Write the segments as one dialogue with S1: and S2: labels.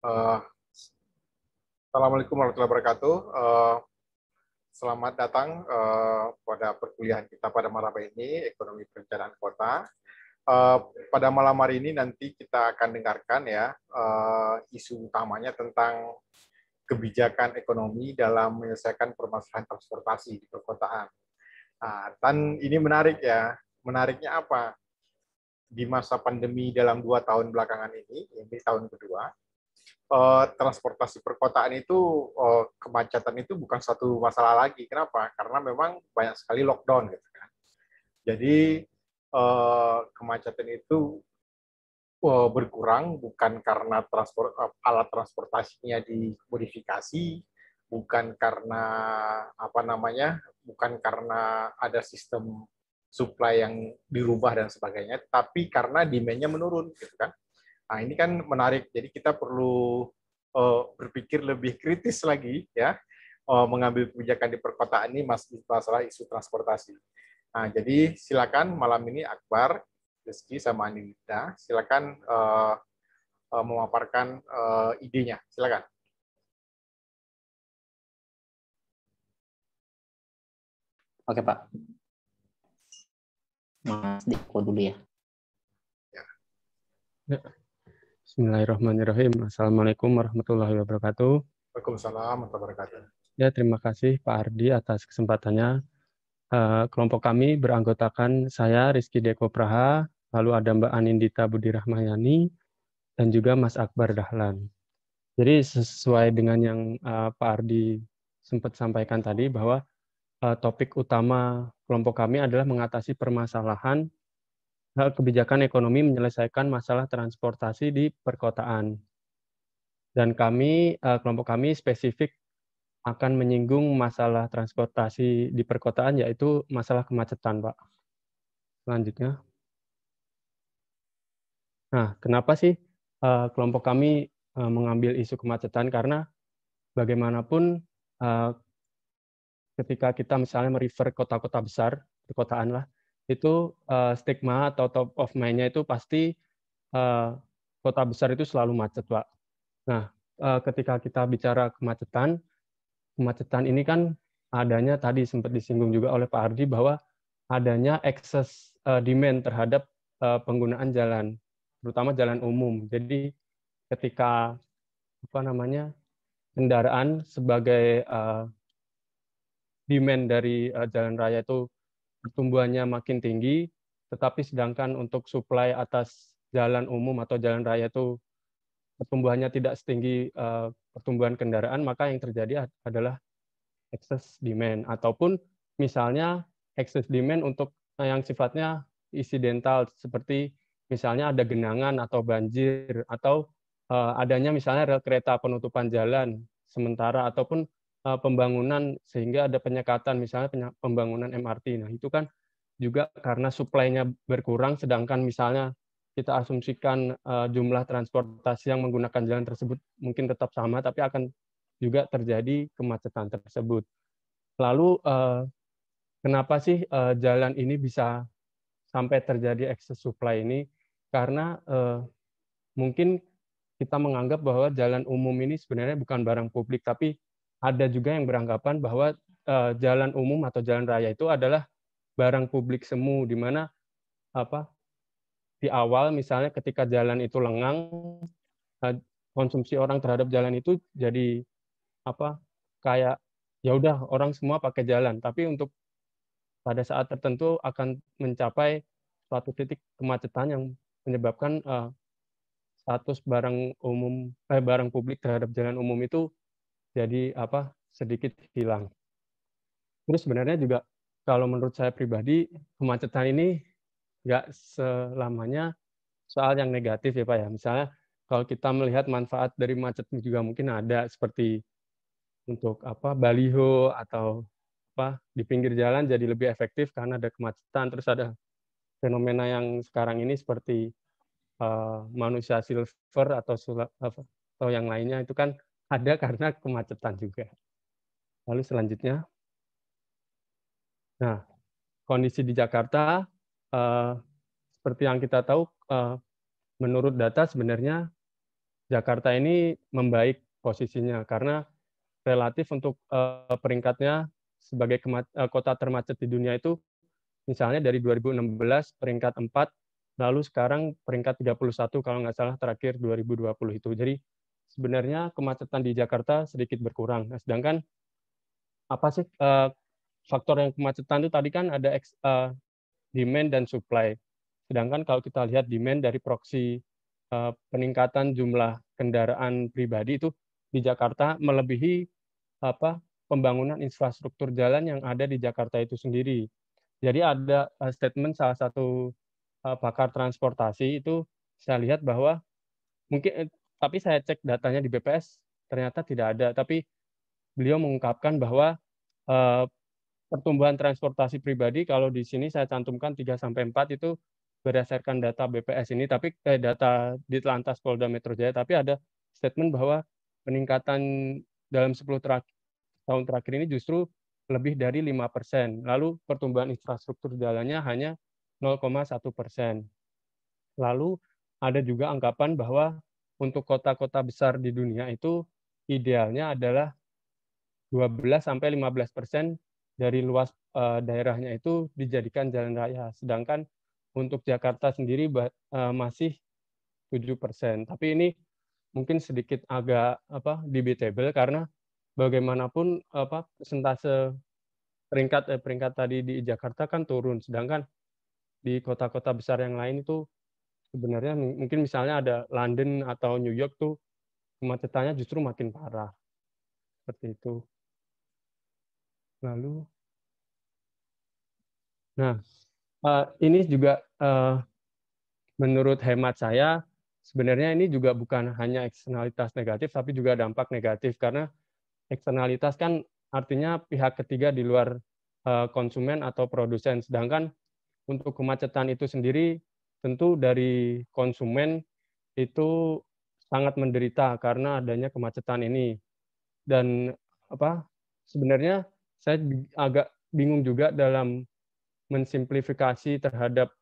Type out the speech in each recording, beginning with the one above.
S1: Eh, Assalamualaikum warahmatullahi wabarakatuh. Selamat datang pada perkuliahan kita pada malam ini, Ekonomi Perencanaan Kota. Eh, Pada malam hari ini nanti kita akan dengarkan ya isu utamanya tentang kebijakan ekonomi dalam menyelesaikan permasalahan transportasi di perkotaan. Dan ini menarik ya. Menariknya apa? Di masa pandemi dalam 2 tahun belakangan ini tahun kedua, transportasi perkotaan itu, kemacetan itu bukan satu masalah lagi. Kenapa? Karena memang banyak sekali lockdown gitu kan. Jadi kemacetan itu berkurang bukan karena alat transportasinya dimodifikasi, bukan karena bukan karena ada sistem supply yang dirubah dan sebagainya, tapi karena demand-nya menurun gitu kan. Nah, ini kan menarik. Jadi kita perlu berpikir lebih kritis lagi ya, mengambil kebijakan di perkotaan ini masalah isu transportasi. Nah, jadi silakan malam ini Akbar, Rizky, sama Anindita, silakan memaparkan idenya. Silakan.
S2: Oke, Pak. Mas Diko dulu ya.
S3: Bismillahirrahmanirrahim. Assalamualaikum warahmatullahi wabarakatuh.
S1: Waalaikumsalam warahmatullahi wabarakatuh.
S3: Ya, terima kasih Pak Ardi atas kesempatannya. Kelompok kami beranggotakan saya, Rizky Deko Praha, lalu ada Mbak Anindita Budi Rahmayani, dan juga Mas Akbar Dahlan. Jadi sesuai dengan yang Pak Ardi sempat sampaikan tadi, bahwa topik utama kelompok kami adalah mengatasi permasalahan kebijakan ekonomi menyelesaikan masalah transportasi di perkotaan. Dan kami, kelompok kami spesifik akan menyinggung masalah transportasi di perkotaan, yaitu masalah kemacetan, Pak. Selanjutnya. Nah, kenapa sih kelompok kami mengambil isu kemacetan? Karena bagaimanapun ketika kita misalnya merefer kota-kota besar, perkotaan lah, itu stigma atau top of mind-nya itu pasti kota besar itu selalu macet, Pak. Nah, ketika kita bicara kemacetan ini kan adanya, tadi sempat disinggung juga oleh Pak Ardi, bahwa adanya excess demand terhadap penggunaan jalan, terutama jalan umum. Jadi ketika kendaraan sebagai demand dari jalan raya itu pertumbuhannya makin tinggi, tetapi sedangkan untuk supply atas jalan umum atau jalan raya itu pertumbuhannya tidak setinggi pertumbuhan kendaraan, maka yang terjadi adalah excess demand, ataupun misalnya excess demand untuk yang sifatnya insidental, seperti misalnya ada genangan atau banjir, atau adanya misalnya rel kereta penutupan jalan sementara, ataupun pembangunan sehingga ada penyekatan, misalnya pembangunan MRT. Nah, itu kan juga karena supply-nya berkurang, sedangkan misalnya kita asumsikan jumlah transportasi yang menggunakan jalan tersebut mungkin tetap sama, tapi akan juga terjadi kemacetan tersebut. Lalu kenapa sih jalan ini bisa sampai terjadi excess supply ini? Karena mungkin kita menganggap bahwa jalan umum ini sebenarnya bukan barang publik, tapi ada juga yang beranggapan bahwa jalan umum atau jalan raya itu adalah barang publik semu, di mana di awal misalnya ketika jalan itu lengang, konsumsi orang terhadap jalan itu jadi kayak ya udah orang semua pakai jalan, tapi untuk pada saat tertentu akan mencapai suatu titik kemacetan yang menyebabkan status barang publik terhadap jalan umum itu jadi sedikit hilang. Terus sebenarnya juga kalau menurut saya pribadi, kemacetan ini nggak selamanya soal yang negatif ya Pak ya. Misalnya kalau kita melihat manfaat dari macet juga mungkin ada, seperti untuk baliho atau di pinggir jalan jadi lebih efektif karena ada kemacetan. Terus ada fenomena yang sekarang ini seperti manusia silver atau yang lainnya, itu kan ada karena kemacetan juga. Lalu selanjutnya, nah kondisi di Jakarta seperti yang kita tahu, menurut data sebenarnya Jakarta ini membaik posisinya karena relatif untuk peringkatnya sebagai kota termacet di dunia itu misalnya dari 2016 peringkat 4, lalu sekarang peringkat 31 kalau nggak salah terakhir 2020 itu. Jadi sebenarnya kemacetan di Jakarta sedikit berkurang. Nah, sedangkan apa sih faktor yang kemacetan itu tadi kan ada demand dan supply. Sedangkan kalau kita lihat demand dari proksi peningkatan jumlah kendaraan pribadi itu di Jakarta melebihi pembangunan infrastruktur jalan yang ada di Jakarta itu sendiri. Jadi ada statement salah satu pakar transportasi itu saya lihat bahwa mungkin tapi saya cek datanya di BPS ternyata tidak ada, tapi beliau mengungkapkan bahwa pertumbuhan transportasi pribadi kalau di sini saya cantumkan 3-4 itu berdasarkan data BPS ini, tapi data Ditlantas Polda Metro Jaya, tapi ada statement bahwa peningkatan dalam 10 tahun terakhir ini justru lebih dari 5%. Lalu pertumbuhan infrastruktur jalannya hanya 0,1%. Lalu ada juga anggapan bahwa untuk kota-kota besar di dunia itu idealnya adalah 12-15% dari luas daerahnya itu dijadikan jalan raya. Sedangkan untuk Jakarta sendiri masih 7%. Tapi ini mungkin sedikit agak debatable karena bagaimanapun persentase peringkat tadi di Jakarta kan turun, sedangkan di kota-kota besar yang lain itu sebenarnya mungkin misalnya ada London atau New York tuh kemacetannya justru makin parah seperti itu. Lalu, nah ini juga menurut hemat saya sebenarnya ini juga bukan hanya eksternalitas negatif tapi juga dampak negatif karena eksternalitas kan artinya pihak ketiga di luar konsumen atau produsen. Sedangkan untuk kemacetan itu sendiri tentu dari konsumen itu sangat menderita karena adanya kemacetan ini. Dan sebenarnya saya agak bingung juga dalam mensimplifikasi terhadap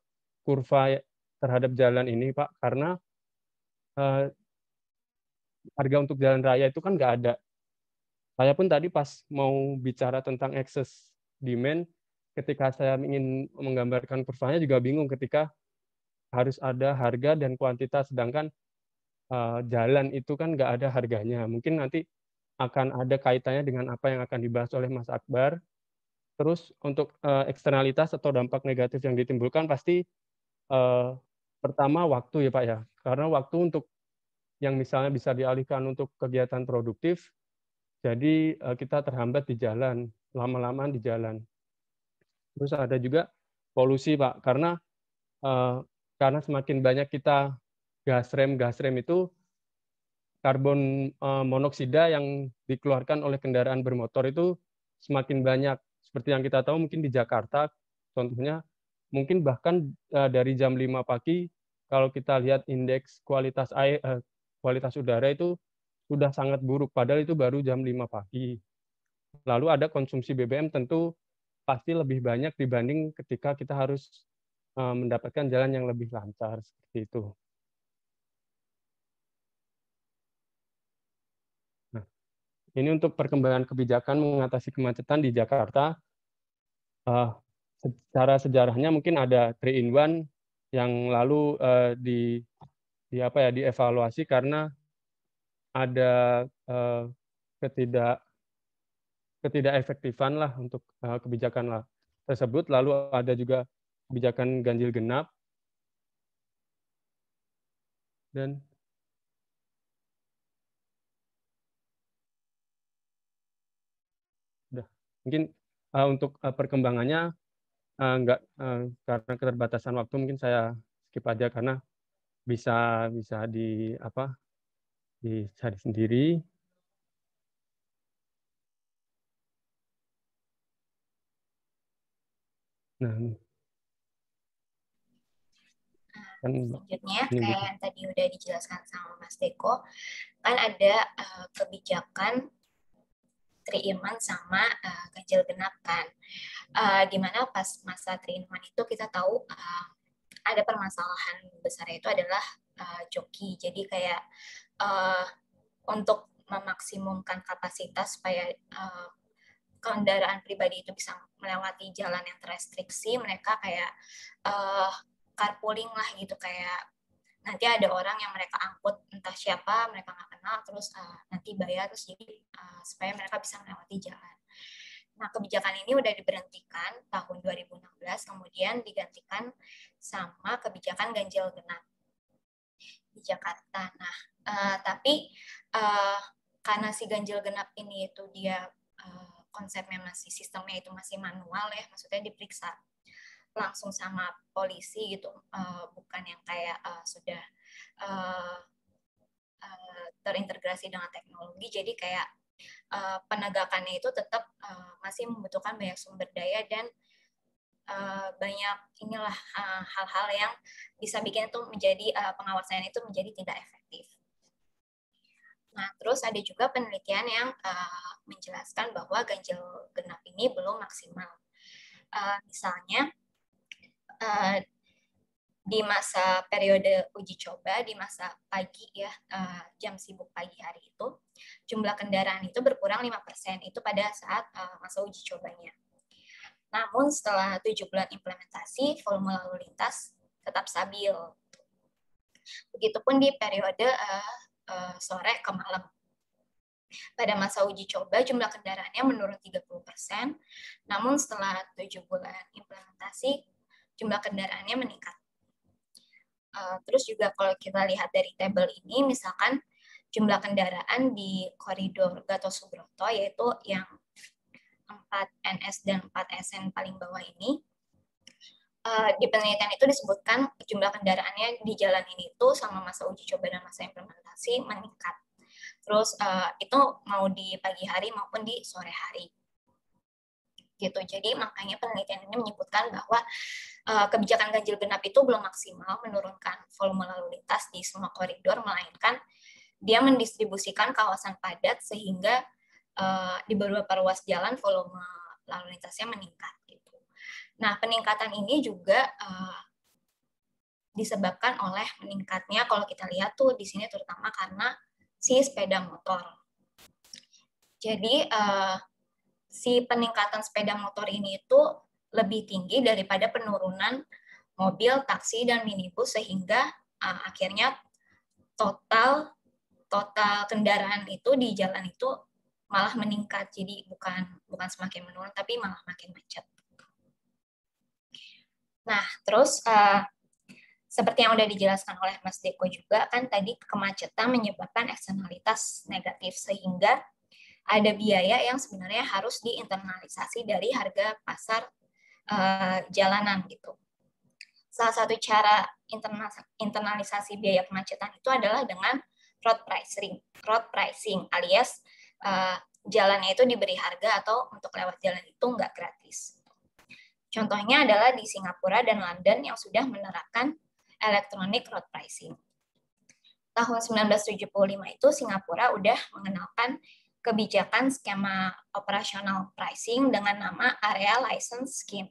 S3: kurva terhadap jalan ini, Pak, karena harga untuk jalan raya itu kan nggak ada. Saya pun tadi pas mau bicara tentang excess demand, ketika saya ingin menggambarkan kurvanya juga bingung ketika harus ada harga dan kuantitas, sedangkan jalan itu kan nggak ada harganya. Mungkin nanti akan ada kaitannya dengan apa yang akan dibahas oleh Mas Akbar. Terus untuk eksternalitas atau dampak negatif yang ditimbulkan pasti pertama waktu ya Pak ya, karena waktu untuk yang misalnya bisa dialihkan untuk kegiatan produktif, jadi kita terhambat di jalan, lama-lamaan di jalan. Terus ada juga polusi Pak, karena semakin banyak kita gas rem itu karbon monoksida yang dikeluarkan oleh kendaraan bermotor itu semakin banyak. Seperti yang kita tahu mungkin di Jakarta, contohnya mungkin bahkan dari jam 5 pagi kalau kita lihat indeks kualitas air, kualitas udara itu sudah sangat buruk, padahal itu baru jam 5 pagi. Lalu ada konsumsi BBM tentu pasti lebih banyak dibanding ketika kita harus mendapatkan jalan yang lebih lancar seperti itu. Nah, ini untuk perkembangan kebijakan mengatasi kemacetan di Jakarta. Secara sejarahnya mungkin ada 3-in-1 yang lalu dievaluasi karena ada ketidakefektifan lah untuk kebijakan tersebut. Lalu ada juga kebijakan ganjil genap dan mungkin untuk perkembangannya karena keterbatasan waktu mungkin saya skip aja karena bisa dicari sendiri. Nah,
S4: selanjutnya kayak yang tadi udah dijelaskan sama Mas Deko, kan ada kebijakan 3-in-1 sama ganjil genap kan. Dimana pas masa 3-in-1 itu kita tahu ada permasalahan besarnya itu adalah joki. Jadi kayak untuk memaksimumkan kapasitas supaya kendaraan pribadi itu bisa melewati jalan yang terrestriksi, mereka kayak carpooling lah gitu, kayak nanti ada orang yang mereka angkut entah siapa, mereka nggak kenal, terus nanti bayar, terus jadi supaya mereka bisa melewati jalan. Nah, kebijakan ini udah diberhentikan tahun 2016, kemudian digantikan sama kebijakan ganjil genap di Jakarta. Nah, tapi karena si ganjil genap ini itu dia konsepnya masih, sistemnya itu masih manual ya, maksudnya diperiksa langsung sama polisi gitu, bukan yang kayak sudah terintegrasi dengan teknologi, jadi kayak penegakannya itu tetap masih membutuhkan banyak sumber daya dan banyak inilah hal-hal yang bisa bikin itu menjadi pengawasan itu menjadi tidak efektif. Nah, terus ada juga penelitian yang menjelaskan bahwa ganjil genap ini belum maksimal. Misalnya, di masa periode uji coba, di masa pagi ya, jam sibuk pagi hari itu, jumlah kendaraan itu berkurang 5%, itu pada saat masa uji cobanya. Namun setelah 7 bulan implementasi, volume lalu lintas tetap stabil. Begitupun di periode sore ke malam. Pada masa uji coba, jumlah kendaraannya menurun 30%, namun setelah 7 bulan implementasi, jumlah kendaraannya meningkat. Terus juga kalau kita lihat dari tabel ini, misalkan jumlah kendaraan di koridor Gatot Subroto, yaitu yang 4NS dan 4SN paling bawah ini, di penelitian itu disebutkan jumlah kendaraannya di jalan ini itu sama masa uji coba dan masa implementasi meningkat. Terus itu mau di pagi hari maupun di sore hari. Gitu. Jadi makanya penelitian ini menyebutkan bahwa kebijakan ganjil genap itu belum maksimal menurunkan volume lalu lintas di semua koridor, melainkan dia mendistribusikan kawasan padat sehingga di beberapa ruas jalan volume lalu lintasnya meningkat. Gitu. Nah, peningkatan ini juga disebabkan oleh meningkatnya, kalau kita lihat tuh di sini terutama karena si sepeda motor. Jadi si peningkatan sepeda motor ini itu lebih tinggi daripada penurunan mobil, taksi, dan minibus, sehingga akhirnya total kendaraan itu di jalan itu malah meningkat. Jadi bukan semakin menurun, tapi malah makin macet. Nah, terus seperti yang udah dijelaskan oleh Mas Deko juga, kan tadi kemacetan menyebabkan eksternalitas negatif, sehingga ada biaya yang sebenarnya harus diinternalisasi dari harga pasar jalanan gitu. Salah satu cara internalisasi biaya kemacetan itu adalah dengan road pricing alias jalannya itu diberi harga atau untuk lewat jalan itu nggak gratis. Contohnya adalah di Singapura dan London yang sudah menerapkan electronic road pricing. Tahun 1975 itu Singapura udah mengenalkan kebijakan skema operasional pricing dengan nama Area License Scheme.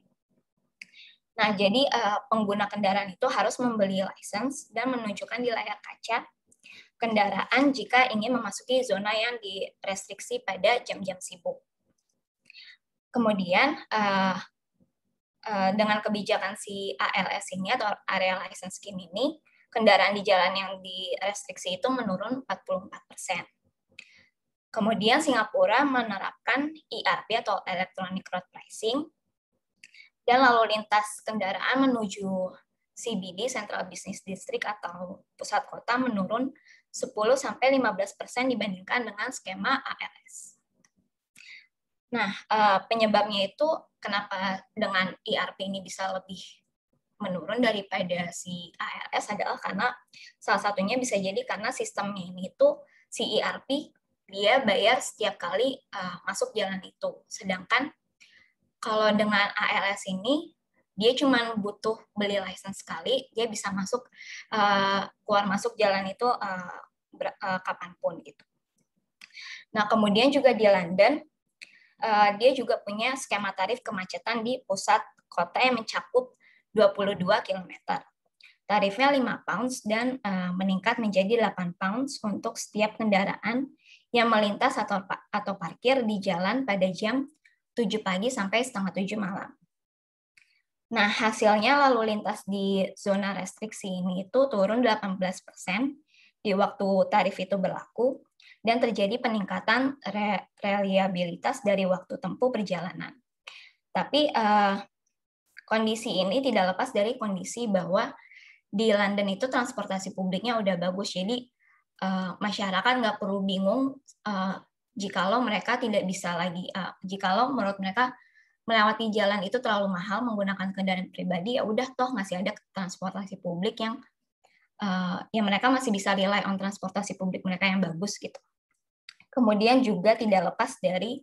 S4: Nah, jadi pengguna kendaraan itu harus membeli license dan menunjukkan di layar kaca kendaraan jika ingin memasuki zona yang direstriksi pada jam-jam sibuk. Kemudian, dengan kebijakan si ALS ini atau Area License Scheme ini, kendaraan di jalan yang direstriksi itu menurun 44%. Kemudian Singapura menerapkan ERP atau Electronic Road Pricing, dan lalu lintas kendaraan menuju CBD, Central Business District atau pusat kota, menurun 10-15% dibandingkan dengan skema ALS. Nah, penyebabnya itu kenapa dengan ERP ini bisa lebih menurun daripada si ALS adalah karena salah satunya bisa jadi karena sistemnya ini itu si ERP dia bayar setiap kali masuk jalan itu. Sedangkan kalau dengan ALS ini, dia cuma butuh beli license sekali, dia bisa masuk keluar masuk jalan itu kapanpun gitu. Nah, kemudian juga di London, dia juga punya skema tarif kemacetan di pusat kota yang mencakup 22 km. tarifnya 5 pounds dan meningkat menjadi 8 pounds untuk setiap kendaraan yang melintas atau parkir di jalan pada jam 7 pagi sampai setengah 7 malam. Nah, hasilnya lalu lintas di zona restriksi ini itu turun 18% di waktu tarif itu berlaku, dan terjadi peningkatan reliabilitas dari waktu tempuh perjalanan. Tapi kondisi ini tidak lepas dari kondisi bahwa di London itu transportasi publiknya udah bagus, jadi masyarakat nggak perlu bingung jikalau mereka tidak bisa lagi, jikalau menurut mereka melewati jalan itu terlalu mahal menggunakan kendaraan pribadi, ya udah toh masih ada transportasi publik yang mereka masih bisa rely on transportasi publik mereka yang bagus gitu. Kemudian juga tidak lepas dari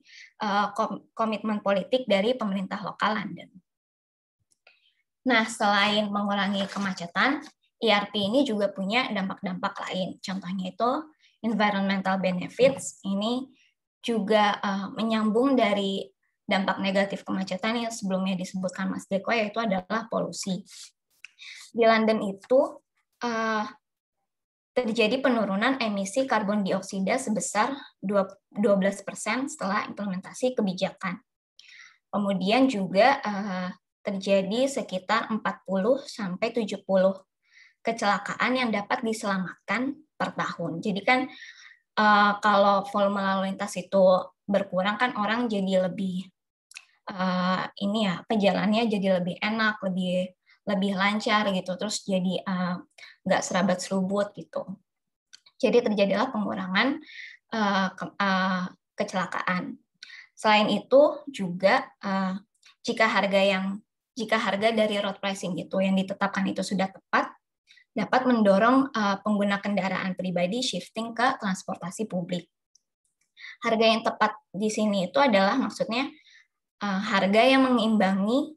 S4: komitmen politik dari pemerintah lokal London. Nah, selain mengurangi kemacetan, ERP ini juga punya dampak-dampak lain. Contohnya itu environmental benefits, ini juga menyambung dari dampak negatif kemacetan yang sebelumnya disebutkan Mas Deko, yaitu adalah polusi. Di London itu terjadi penurunan emisi karbon dioksida sebesar 12% setelah implementasi kebijakan. Kemudian juga terjadi sekitar 40-70 kecelakaan yang dapat diselamatkan per tahun. Jadi kan kalau volume lalu lintas itu berkurang kan orang jadi lebih perjalanannya jadi lebih enak, lebih lancar gitu, terus jadi nggak serabat serubut gitu. Jadi terjadilah pengurangan kecelakaan. Selain itu juga jika harga dari road pricing itu yang ditetapkan itu sudah tepat, dapat mendorong pengguna kendaraan pribadi shifting ke transportasi publik. Harga yang tepat di sini itu adalah maksudnya harga yang mengimbangi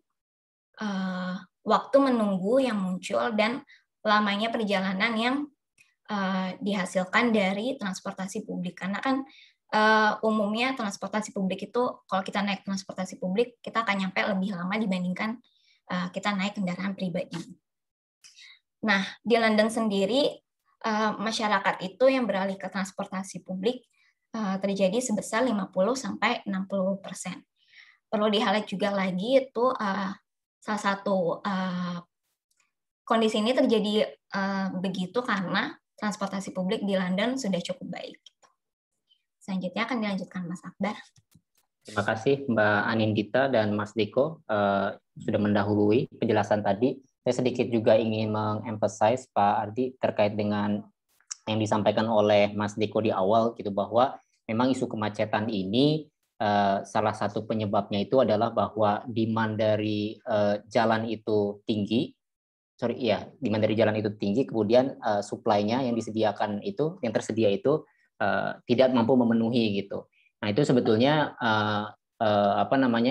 S4: waktu menunggu yang muncul dan lamanya perjalanan yang dihasilkan dari transportasi publik. Karena kan umumnya transportasi publik itu, kalau kita naik transportasi publik, kita akan nyampe lebih lama dibandingkan kita naik kendaraan pribadi. Nah, di London sendiri, masyarakat itu yang beralih ke transportasi publik terjadi sebesar 50-60%. Perlu di-highlight juga lagi itu salah satu kondisi ini terjadi begitu karena transportasi publik di London sudah cukup baik. Selanjutnya akan dilanjutkan Mas Akbar.
S2: Terima kasih Mbak Anindita dan Mas Deko sudah mendahului penjelasan tadi. Saya sedikit juga ingin mengemphasize Pak Ardi terkait dengan yang disampaikan oleh Mas Deko di awal gitu, bahwa memang isu kemacetan ini salah satu penyebabnya itu adalah bahwa demand dari jalan itu tinggi, demand dari jalan itu tinggi, kemudian supply-nya yang disediakan itu, yang tersedia itu tidak mampu memenuhi gitu. Nah itu sebetulnya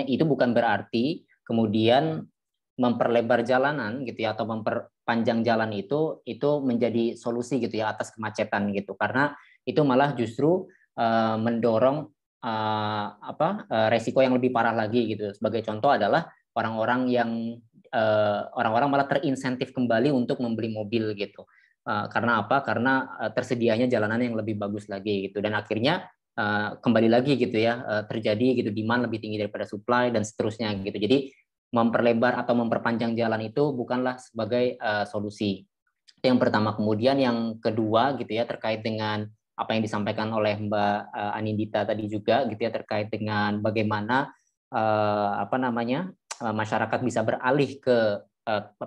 S2: itu bukan berarti kemudian memperlebar jalanan gitu ya, atau memperpanjang jalan itu menjadi solusi gitu ya atas kemacetan gitu, karena itu malah justru mendorong resiko yang lebih parah lagi gitu. Sebagai contoh adalah orang-orang malah terinsentif kembali untuk membeli mobil gitu. Karena apa? Karena tersedianya jalanan yang lebih bagus lagi gitu, dan akhirnya kembali lagi gitu ya terjadi gitu demand lebih tinggi daripada supply dan seterusnya gitu. Jadi memperlebar atau memperpanjang jalan itu bukanlah sebagai solusi. Itu yang pertama. Kemudian yang kedua gitu ya, terkait dengan apa yang disampaikan oleh Mbak Anindita tadi juga gitu ya, terkait dengan bagaimana masyarakat bisa beralih ke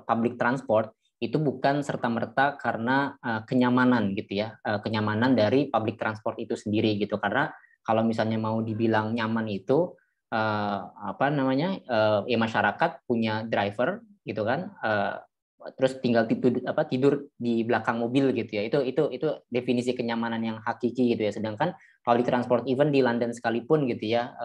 S2: public transport, itu bukan serta-merta karena kenyamanan gitu ya, kenyamanan dari public transport itu sendiri gitu. Karena kalau misalnya mau dibilang nyaman itu ya masyarakat punya driver gitu kan, terus tinggal tidur di belakang mobil gitu ya, itu definisi kenyamanan yang hakiki gitu ya. Sedangkan public transport even di London sekalipun gitu ya,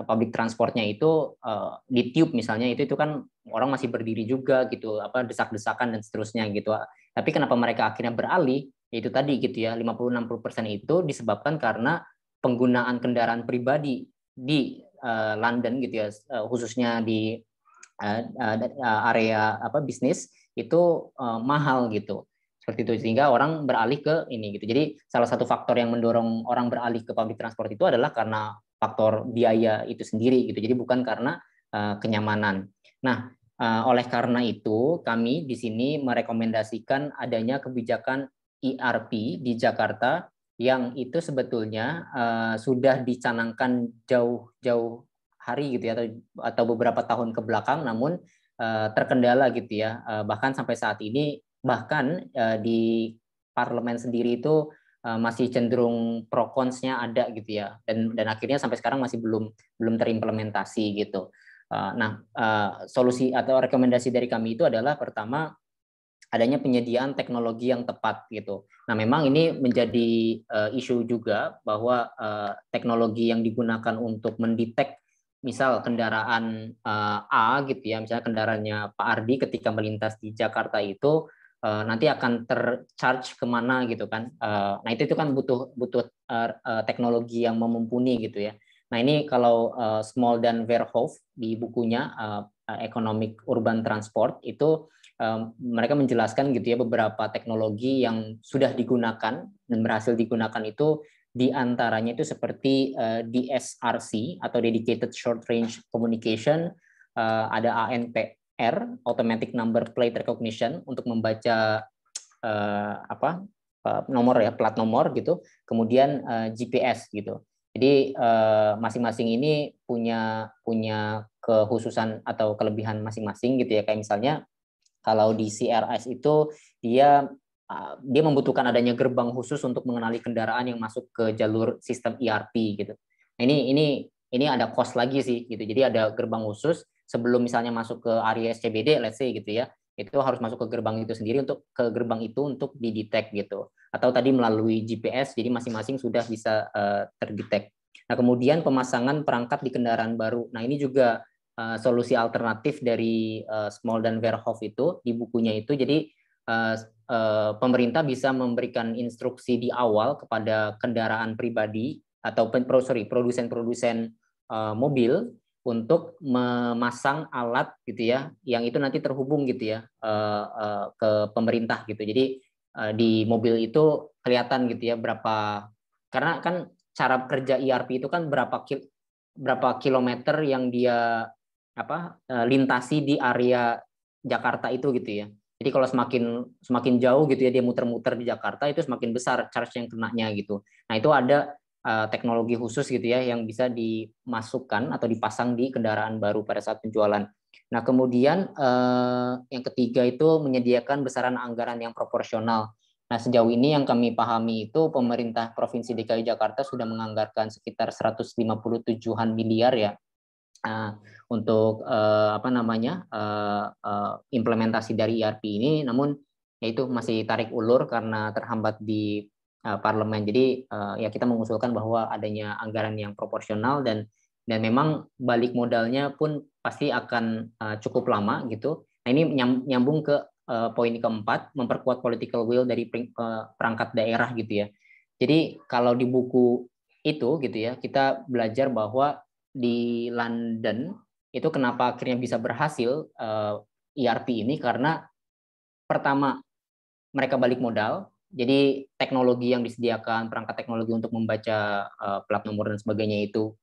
S2: public transportnya itu di tube misalnya, itu kan orang masih berdiri juga gitu, desak-desakan dan seterusnya gitu. Tapi kenapa mereka akhirnya beralih? Itu tadi gitu ya, 50-60% itu disebabkan karena penggunaan kendaraan pribadi di London gitu ya, khususnya di area bisnis itu mahal gitu. Seperti itu, sehingga orang beralih ke ini gitu. Jadi salah satu faktor yang mendorong orang beralih ke public transport itu adalah karena faktor biaya itu sendiri gitu. Jadi bukan karena kenyamanan. Nah, oleh karena itu kami di sini merekomendasikan adanya kebijakan ERP di Jakarta yang itu sebetulnya sudah dicanangkan jauh-jauh hari gitu ya, atau beberapa tahun ke belakang, namun terkendala gitu ya. Bahkan sampai saat ini, bahkan di parlemen sendiri itu masih cenderung pro cons-nya ada gitu ya, dan akhirnya sampai sekarang masih belum terimplementasi gitu. Nah, solusi atau rekomendasi dari kami itu adalah pertama, adanya penyediaan teknologi yang tepat gitu. Nah, memang ini menjadi isu juga bahwa teknologi yang digunakan untuk mendetek misal kendaraan A gitu ya, misalnya kendaraannya Pak Ardi ketika melintas di Jakarta itu nanti akan tercharge kemana gitu kan. Nah, itu kan butuh teknologi yang memumpuni gitu ya. Nah, ini kalau Small dan Verhoef di bukunya Economic Urban Transport itu mereka menjelaskan gitu ya beberapa teknologi yang sudah digunakan dan berhasil digunakan itu, di antaranya itu seperti DSRC atau Dedicated Short Range Communication, ada ANPR Automatic Number Plate Recognition untuk membaca nomor ya, plat nomor gitu, kemudian GPS gitu. Jadi masing-masing ini punya kekhususan atau kelebihan masing-masing gitu ya. Kayak misalnya kalau di CRS itu dia membutuhkan adanya gerbang khusus untuk mengenali kendaraan yang masuk ke jalur sistem ERP gitu. Nah, ini ada cost lagi sih gitu. Jadi ada gerbang khusus sebelum misalnya masuk ke area SCBD, let's say gitu ya. Itu harus masuk ke gerbang itu sendiri untuk didetect gitu. Atau tadi melalui GPS, jadi masing-masing sudah bisa terdetect. Nah, kemudian pemasangan perangkat di kendaraan baru. Nah, ini juga solusi alternatif dari Small dan Verhoef itu di bukunya itu. Jadi pemerintah bisa memberikan instruksi di awal kepada kendaraan pribadi atau produsen-produsen mobil untuk memasang alat gitu ya, yang itu nanti terhubung gitu ya ke pemerintah gitu. Jadi di mobil itu kelihatan gitu ya berapa, karena kan cara kerja ERP itu kan berapa kilometer yang dia lintasi di area Jakarta itu gitu ya. Jadi kalau semakin jauh gitu ya dia muter-muter di Jakarta, itu semakin besar charge yang kenanya gitu. Nah, itu ada teknologi khusus gitu ya yang bisa dimasukkan atau dipasang di kendaraan baru pada saat penjualan. Nah, kemudian yang ketiga itu menyediakan besaran anggaran yang proporsional. Nah, sejauh ini yang kami pahami itu pemerintah Provinsi DKI Jakarta sudah menganggarkan sekitar 157-an miliar ya untuk implementasi dari ERP ini, namun yaitu masih tarik ulur karena terhambat di parlemen. Jadi ya kita mengusulkan bahwa adanya anggaran yang proporsional dan memang balik modalnya pun pasti akan cukup lama gitu. Nah, ini nyambung ke poin keempat, memperkuat political will dari perangkat daerah gitu ya. Jadi kalau di buku itu gitu ya, kita belajar bahwa di London itu kenapa akhirnya bisa berhasil ERP ini, karena pertama mereka balik modal, jadi teknologi yang disediakan, perangkat teknologi untuk membaca plat nomor dan sebagainya itu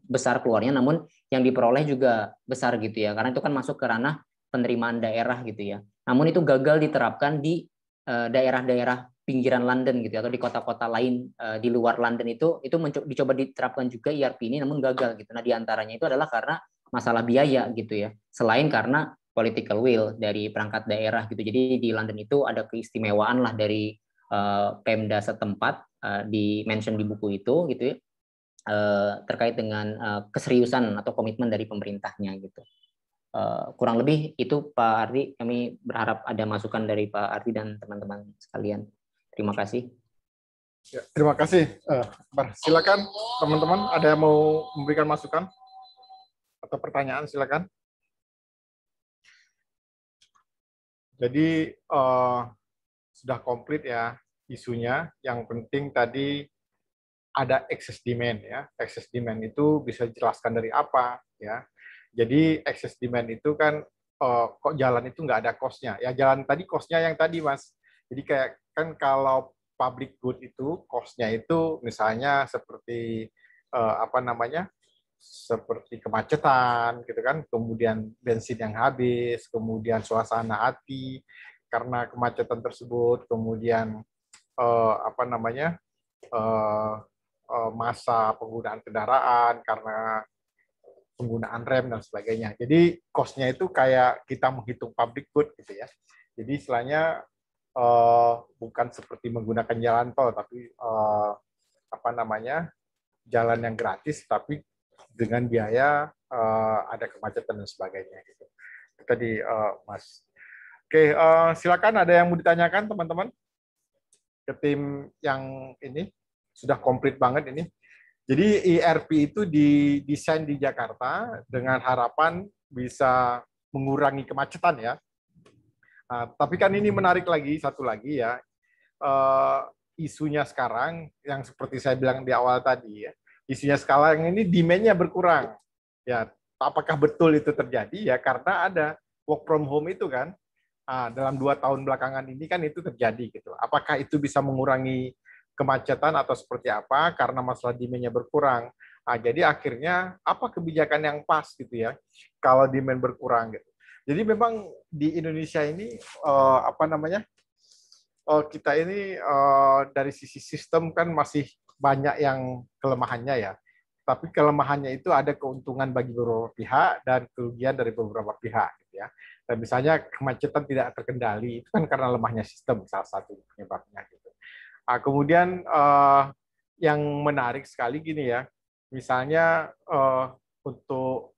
S2: besar keluarnya, namun yang diperoleh juga besar gitu ya, karena itu kan masuk ke ranah penerimaan daerah gitu ya. Namun itu gagal diterapkan di daerah-daerah pinggiran London gitu atau di kota-kota lain di luar London itu dicoba diterapkan juga ERP ini, namun gagal gitu. Nah, diantaranya itu adalah karena masalah biaya gitu ya, selain karena political will dari perangkat daerah gitu. Jadi di London itu ada keistimewaan lah dari Pemda setempat di mention di buku itu gitu ya, terkait dengan keseriusan atau komitmen dari pemerintahnya gitu. Kurang lebih itu Pak Ardi, kami berharap ada masukan dari Pak Ardi dan teman-teman sekalian. Terima kasih.
S1: Ya, terima kasih. Silakan teman-teman, ada yang mau memberikan masukan atau pertanyaan, silakan. Jadi sudah komplit ya isunya. Yang penting tadi ada excess demand ya. Excess demand itu bisa dijelaskan dari apa ya. Jadi excess demand itu kan kok jalan itu nggak ada cost-nya. Ya jalan tadi cost-nya yang tadi, Mas. Jadi kayak kan kalau public good itu cost-nya itu misalnya seperti apa namanya? Seperti kemacetan gitu kan, kemudian bensin yang habis, kemudian suasana hati karena kemacetan tersebut, kemudian apa namanya? Masa penggunaan kendaraan karena penggunaan rem dan sebagainya. Jadi cost-nya itu kayak kita menghitung public good gitu ya. Jadi istilahnya bukan seperti menggunakan jalan tol, tapi apa namanya, jalan yang gratis, tapi dengan biaya ada kemacetan dan sebagainya. Gitu. Itu tadi Mas. Oke, silakan ada yang mau ditanyakan teman-teman ke tim yang ini sudah komplit banget ini. Jadi ERP itu didesain di Jakarta dengan harapan bisa mengurangi kemacetan ya. Tapi kan ini menarik lagi, satu lagi ya, isunya sekarang yang seperti saya bilang di awal tadi ya, isunya sekarang ini demand-nya berkurang. Ya, apakah betul itu terjadi ya? Karena ada work from home itu kan, dalam 2 tahun belakangan ini kan itu terjadi gitu. Apakah itu bisa mengurangi kemacetan atau seperti apa karena masalah demand-nya berkurang. Jadi akhirnya apa kebijakan yang pas gitu ya kalau demand berkurang gitu. Jadi memang di Indonesia ini apa namanya, kita ini dari sisi sistem kan masih banyak yang kelemahannya ya. Tapi kelemahannya itu ada keuntungan bagi beberapa pihak dan kerugian dari beberapa pihak gitu ya. Dan misalnya kemacetan tidak terkendali itu kan karena lemahnya sistem salah satu penyebabnya gitu. Kemudian yang menarik sekali gini ya, misalnya untuk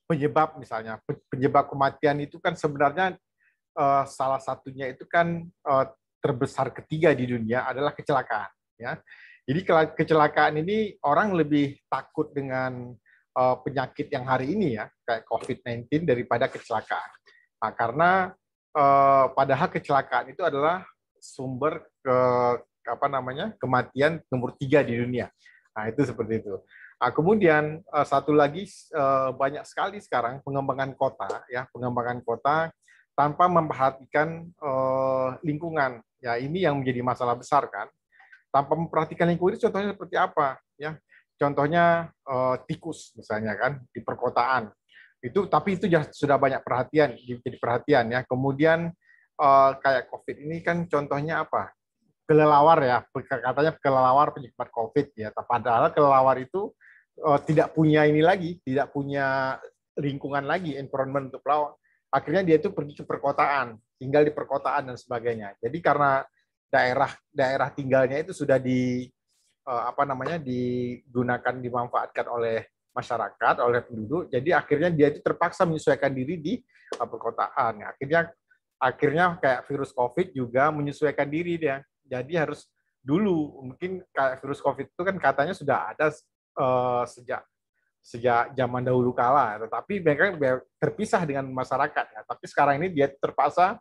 S1: penyebab misalnya penyebab kematian itu kan sebenarnya salah satunya itu kan terbesar ketiga di dunia adalah kecelakaan ya. Jadi kecelakaan ini orang lebih takut dengan penyakit yang hari ini ya kayak COVID-19 daripada kecelakaan. Karena padahal kecelakaan itu adalah sumber apa namanya kematian nomor 3 di dunia. Itu seperti itu. Kemudian satu lagi banyak sekali sekarang pengembangan kota tanpa memperhatikan lingkungan. Ya ini yang menjadi masalah besar kan. Tanpa memperhatikan lingkungan itu contohnya seperti apa ya? Contohnya tikus misalnya kan di perkotaan. Tapi itu sudah banyak perhatian, jadi perhatian ya. Kemudian kayak COVID ini kan contohnya apa? Kelelawar ya, katanya kelelawar penyebab COVID ya. Padahal kelelawar itu tidak punya ini lagi, tidak punya lingkungan lagi, environment untuk pelawar. Akhirnya dia itu pergi ke perkotaan, tinggal di perkotaan dan sebagainya. Jadi karena daerah tinggalnya itu sudah digunakan, dimanfaatkan oleh masyarakat, oleh penduduk, jadi akhirnya dia itu terpaksa menyesuaikan diri di perkotaan. Akhirnya kayak virus COVID juga menyesuaikan diri dia. Jadi harus dulu, mungkin kayak virus COVID itu kan katanya sudah ada sejak zaman dahulu kala, tetapi mereka terpisah dengan masyarakat. Ya. Tapi sekarang ini dia terpaksa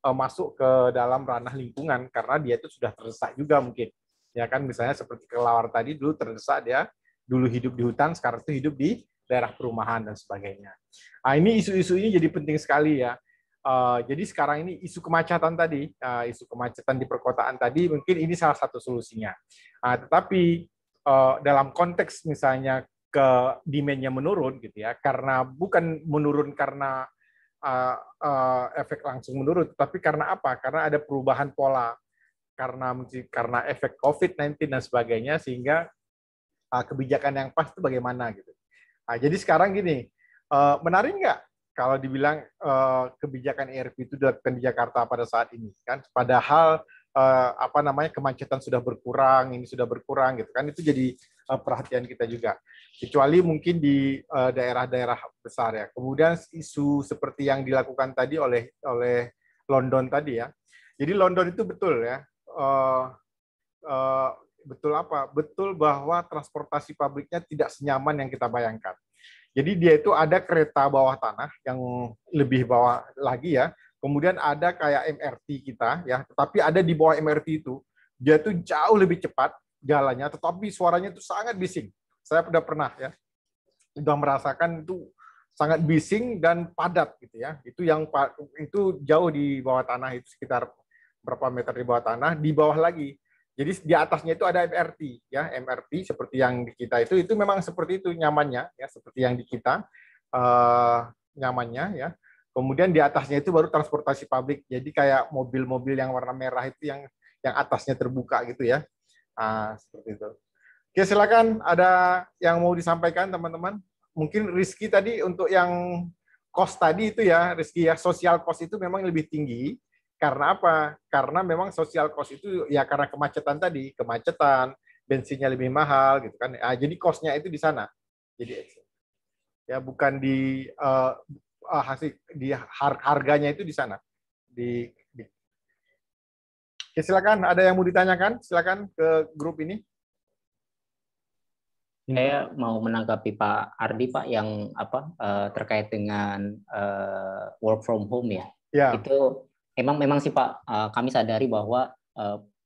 S1: masuk ke dalam ranah lingkungan karena dia itu sudah terdesak juga mungkin. Ya kan misalnya seperti kelelawar tadi dulu terdesak, dia dulu hidup di hutan, sekarang itu hidup di daerah perumahan dan sebagainya. Ini isu-isu ini jadi penting sekali ya. Jadi sekarang ini isu kemacetan tadi, isu kemacetan di perkotaan tadi mungkin ini salah satu solusinya. Tetapi dalam konteks misalnya ke demand-nya menurun gitu ya, karena bukan menurun karena efek langsung menurun, tapi karena apa? Karena ada perubahan pola, karena efek COVID-19 dan sebagainya, sehingga kebijakan yang pas itu bagaimana gitu. Jadi sekarang gini, menarik nggak kalau dibilang kebijakan ERP itu dilakukan di Jakarta pada saat ini kan? Padahal kemacetan sudah berkurang, ini sudah berkurang gitu kan? Itu jadi perhatian kita juga. Kecuali mungkin di daerah-daerah besar ya. Kemudian isu seperti yang dilakukan tadi oleh London tadi ya. Jadi London itu betul ya. Betul bahwa transportasi publiknya tidak senyaman yang kita bayangkan. Jadi dia itu ada kereta bawah tanah yang lebih bawah lagi ya. Kemudian ada kayak MRT kita ya, tetapi ada di bawah MRT itu dia itu jauh lebih cepat jalannya, tetapi suaranya itu sangat bising. Saya udah pernah ya, udah merasakan itu sangat bising dan padat gitu ya. Itu jauh di bawah tanah, itu sekitar berapa meter di bawah tanah, di bawah lagi. Jadi di atasnya itu ada MRT ya, MRT seperti yang di kita itu memang seperti itu nyamannya ya, seperti yang di kita nyamannya ya. Kemudian di atasnya itu baru transportasi publik. Jadi kayak mobil-mobil yang warna merah itu yang atasnya terbuka gitu ya. Seperti itu. Oke, silakan ada yang mau disampaikan teman-teman. Mungkin Rizky tadi untuk yang cost tadi itu ya, Rizky ya, social cost itu memang lebih tinggi. Karena apa? Karena memang social cost itu ya karena kemacetan tadi, bensinnya lebih mahal gitu kan. Jadi cost-nya itu di sana. Jadi ya bukan di hasil di harganya itu di sana. Oke, silakan ada yang mau ditanyakan? Silakan ke grup ini.
S2: Saya mau menanggapi Pak Ardi, Pak, yang terkait dengan work from home ya. Itu memang sih Pak, kami sadari bahwa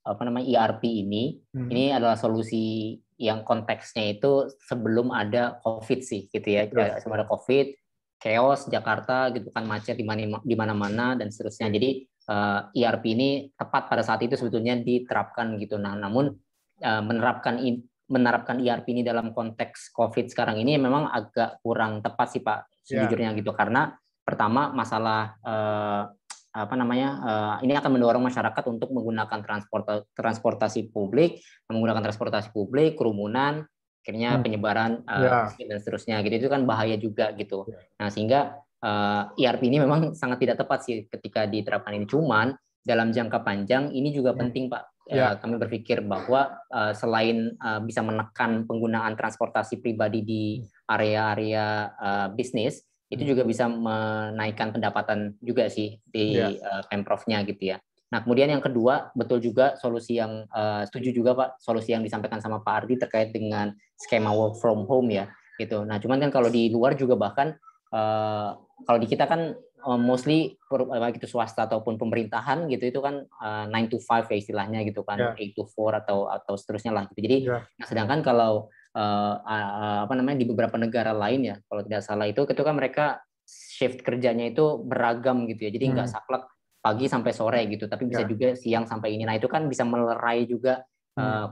S2: ERP ini adalah solusi yang konteksnya itu sebelum ada COVID sih gitu ya. Sebelum ada COVID, chaos Jakarta gitu kan, macet di mana-mana dan seterusnya. Jadi ERP ini tepat pada saat itu sebetulnya diterapkan gitu. Nah, namun menerapkan ERP ini dalam konteks COVID sekarang ini memang agak kurang tepat sih Pak, sejujurnya gitu, karena pertama masalah ini akan mendorong masyarakat untuk menggunakan transportasi publik, kerumunan, akhirnya penyebaran dan seterusnya gitu, itu kan bahaya juga gitu. Nah, sehingga ERP ini memang sangat tidak tepat sih ketika diterapkan ini. Cuman dalam jangka panjang ini juga penting Pak. Kami berpikir bahwa selain bisa menekan penggunaan transportasi pribadi di area-area bisnis, itu juga bisa menaikkan pendapatan juga sih di Pemprov-nya gitu ya. Nah, kemudian yang kedua, betul juga solusi yang setuju juga Pak, solusi yang disampaikan sama Pak Ardi terkait dengan skema work from home ya gitu. Nah, cuman kan kalau di luar juga bahkan kalau di kita kan mostly baik itu swasta ataupun pemerintahan gitu, itu kan 9 to 5 ya istilahnya gitu kan, 8 to 4 atau seterusnya lah gitu. Jadi nah, sedangkan kalau di beberapa negara lain ya, kalau tidak salah itu kan mereka shift kerjanya itu beragam gitu ya. Jadi nggak saklek pagi sampai sore gitu, tapi bisa juga siang sampai ini. Nah, itu kan bisa melerai juga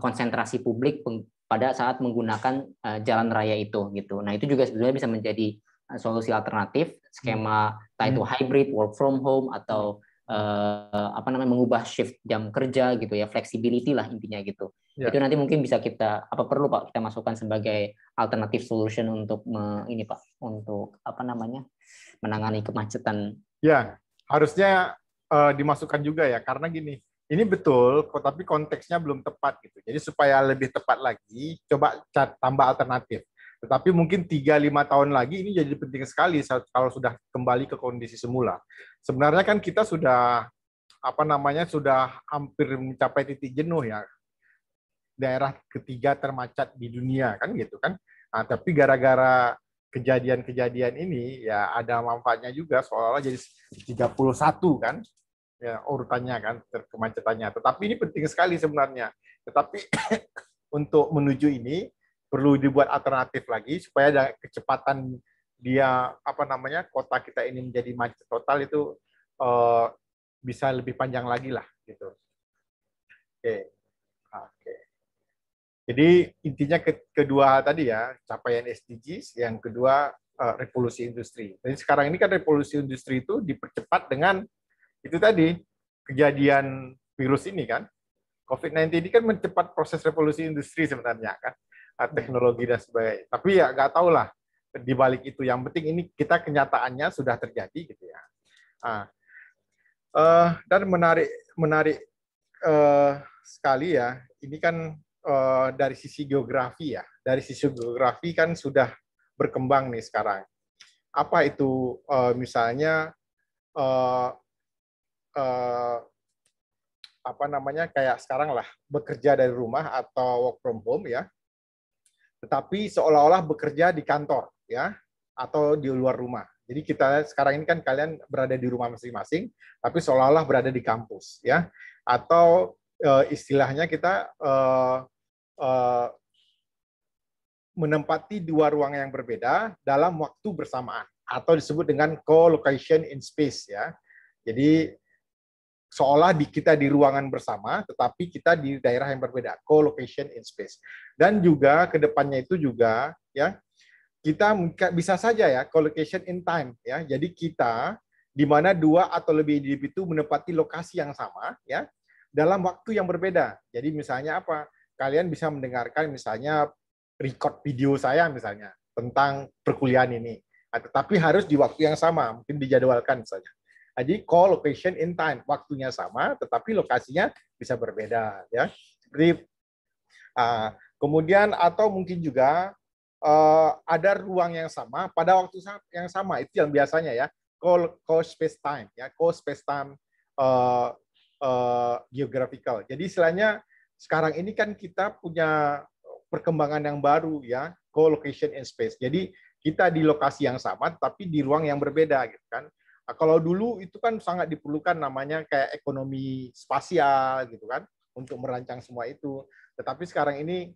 S2: konsentrasi publik pada saat menggunakan jalan raya itu gitu. Nah, itu juga sebenarnya bisa menjadi solusi alternatif, skema entah itu hybrid, work from home, atau mengubah shift jam kerja gitu ya, flexibility lah intinya gitu. Itu nanti mungkin bisa perlu Pak kita masukkan sebagai alternatif solution untuk untuk menangani kemacetan.
S1: Ya, harusnya dimasukkan juga ya, karena gini, ini betul, tapi konteksnya belum tepat gitu. Jadi supaya lebih tepat lagi, coba tambah alternatif. Tetapi mungkin 3-5 tahun lagi ini jadi penting sekali kalau sudah kembali ke kondisi semula. Sebenarnya kan kita sudah sudah hampir mencapai titik jenuh ya. Daerah ketiga termacet di dunia kan gitu kan. Nah, tapi gara-gara kejadian-kejadian ini ya ada manfaatnya juga, seolah-olah jadi 31 kan. Ya, urutannya kan kemacetannya. Tetapi ini penting sekali sebenarnya. Tetapi untuk menuju ini perlu dibuat alternatif lagi supaya ada kecepatan dia kota kita ini menjadi macet total itu bisa lebih panjang lagi lah gitu. Oke. Jadi intinya kedua tadi ya, capaian SDGs, yang kedua revolusi industri. Jadi sekarang ini kan revolusi industri itu dipercepat dengan itu tadi kejadian virus ini kan. COVID-19 ini kan mencepat proses revolusi industri sebenarnya kan. Teknologi dan sebagainya. Tapi ya nggak tahu lah di balik itu. Yang penting ini kita kenyataannya sudah terjadi gitu ya. Dan menarik sekali ya. Ini kan dari sisi geografi ya. Dari sisi geografi kan sudah berkembang nih sekarang. Apa itu misalnya kayak sekarang lah bekerja dari rumah atau work from home ya. Tetapi seolah-olah bekerja di kantor ya atau di luar rumah. Jadi kita sekarang ini kan kalian berada di rumah masing-masing, tapi seolah-olah berada di kampus ya. Atau istilahnya kita menempati dua ruang yang berbeda dalam waktu bersamaan atau disebut dengan co-location in space ya. Jadi seolah kita di ruangan bersama tetapi kita di daerah yang berbeda, co-location in space. Dan juga ke depannya itu juga ya kita bisa saja ya co-location in time ya. Jadi kita di mana dua atau lebih individu menempati lokasi yang sama ya dalam waktu yang berbeda. Jadi misalnya apa? Kalian bisa mendengarkan misalnya record video saya misalnya tentang perkuliahan ini, tetapi harus di waktu yang sama, mungkin dijadwalkan misalnya. Jadi co-location in time, waktunya sama, tetapi lokasinya bisa berbeda, ya. Seperti kemudian atau mungkin juga ada ruang yang sama pada waktu yang sama, itu yang biasanya ya co-space time, ya co-space time geographical. Jadi istilahnya sekarang ini kan kita punya perkembangan yang baru ya, co-location in space. Jadi kita di lokasi yang sama tapi di ruang yang berbeda gitu kan. Nah, kalau dulu itu kan sangat diperlukan namanya kayak ekonomi spasial gitu kan untuk merancang semua itu. Tetapi sekarang ini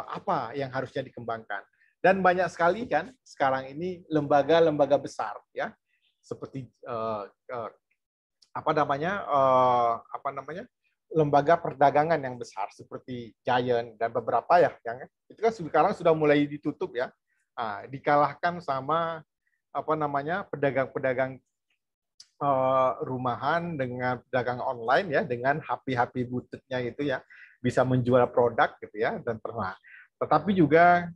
S1: apa yang harusnya dikembangkan? Dan banyak sekali kan sekarang ini lembaga-lembaga besar ya seperti apa namanya lembaga perdagangan yang besar seperti Giant dan beberapa ya yang itu kan sekarang sudah mulai ditutup ya, dikalahkan sama apa namanya pedagang-pedagang rumahan dengan pedagang online ya dengan HP bututnya itu ya bisa menjual produk gitu ya dan pernah. Tetapi juga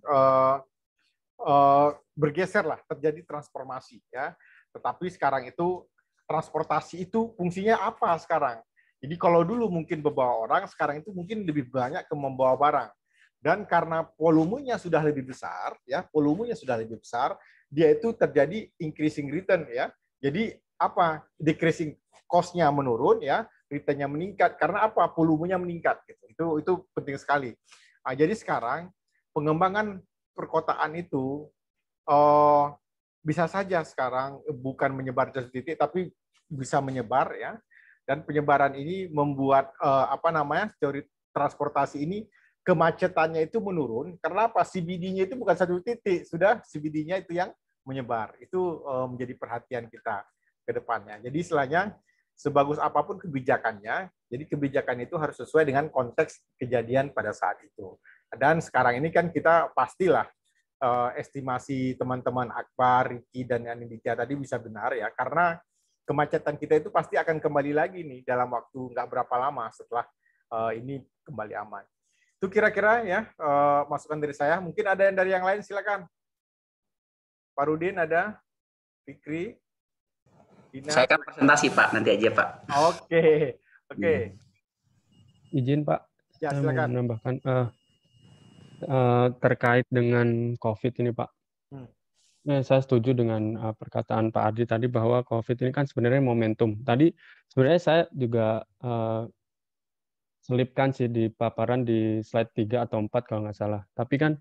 S1: bergeser lah terjadi transformasi ya. Tetapi sekarang itu transportasi itu fungsinya apa sekarang? Jadi kalau dulu mungkin membawa orang, sekarang itu mungkin lebih banyak ke membawa barang. Dan karena volumenya sudah lebih besar, ya volumenya sudah lebih besar, dia itu terjadi increasing return ya. Jadi apa? Decreasing cost-nya menurun ya, return-nya meningkat. Karena apa? Volumenya meningkat. Gitu. Itu penting sekali. Nah, jadi sekarang pengembangan perkotaan itu bisa saja sekarang bukan menyebar di titik, tapi bisa menyebar ya. Dan penyebaran ini membuat teori transportasi ini kemacetannya itu menurun karena apa? CBD-nya itu bukan satu titik, sudah CBD-nya itu yang menyebar. Itu menjadi perhatian kita ke depannya. Jadi istilahnya sebagus apapun kebijakannya, jadi kebijakan itu harus sesuai dengan konteks kejadian pada saat itu. Dan sekarang ini kan kita pastilah estimasi teman-teman Akbar, Riki, dan Anindita tadi bisa benar ya, karena kemacetan kita itu pasti akan kembali lagi nih dalam waktu nggak berapa lama setelah ini kembali aman. Itu kira-kira ya masukan dari saya. Mungkin ada yang dari yang lain, silakan. Pak Rudin ada? Fikri? Dina?
S5: Saya kan presentasi Pak, nanti aja Pak.
S1: Oke.
S3: Izin Pak,
S1: Ya,
S3: saya
S1: silakan.
S3: mau menambahkan terkait dengan COVID ini Pak. Saya setuju dengan perkataan Pak Ardi tadi bahwa COVID ini kan sebenarnya momentum. Tadi sebenarnya saya juga selipkan sih di paparan di slide 3 atau 4 kalau nggak salah. Tapi kan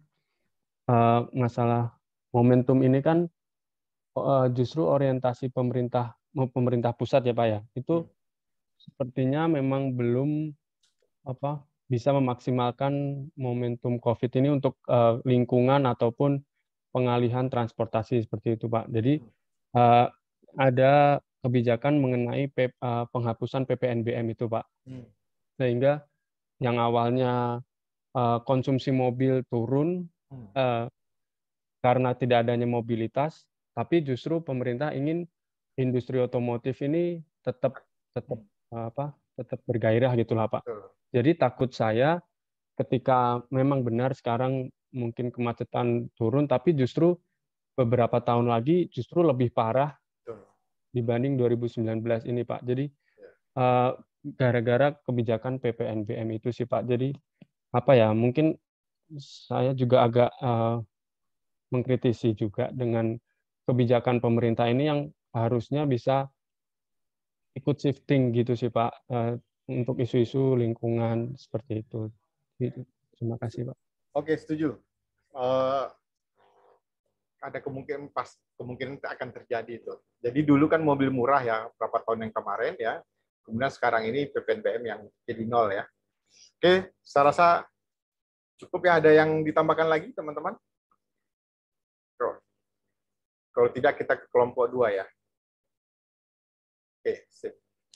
S3: masalah momentum ini kan justru orientasi pemerintah pusat ya Pak ya. Itu sepertinya memang belum bisa memaksimalkan momentum COVID ini untuk lingkungan ataupun pengalihan transportasi seperti itu Pak. Jadi ada kebijakan mengenai penghapusan PPNBM itu Pak. Sehingga yang awalnya konsumsi mobil turun karena tidak adanya mobilitas, tapi justru pemerintah ingin industri otomotif ini tetap bergairah gitulah Pak. Jadi takut saya ketika memang benar sekarang mungkin kemacetan turun, tapi justru beberapa tahun lagi justru lebih parah dibanding 2019 ini Pak. Jadi gara-gara kebijakan PPNBM itu sih Pak. Jadi mungkin saya juga agak mengkritisi juga dengan kebijakan pemerintah ini yang harusnya bisa ikut shifting gitu sih Pak untuk isu-isu lingkungan seperti itu. Terima kasih Pak.
S1: Oke, setuju. Ada kemungkinan akan terjadi itu. Jadi dulu kan mobil murah ya beberapa tahun yang kemarin ya. Kemudian sekarang ini PPNBM yang jadi 0 ya. Oke, saya rasa Cukup ya, ada yang ditambahkan lagi, teman-teman? Kalau tidak, kita ke kelompok 2 ya. Oke, sip.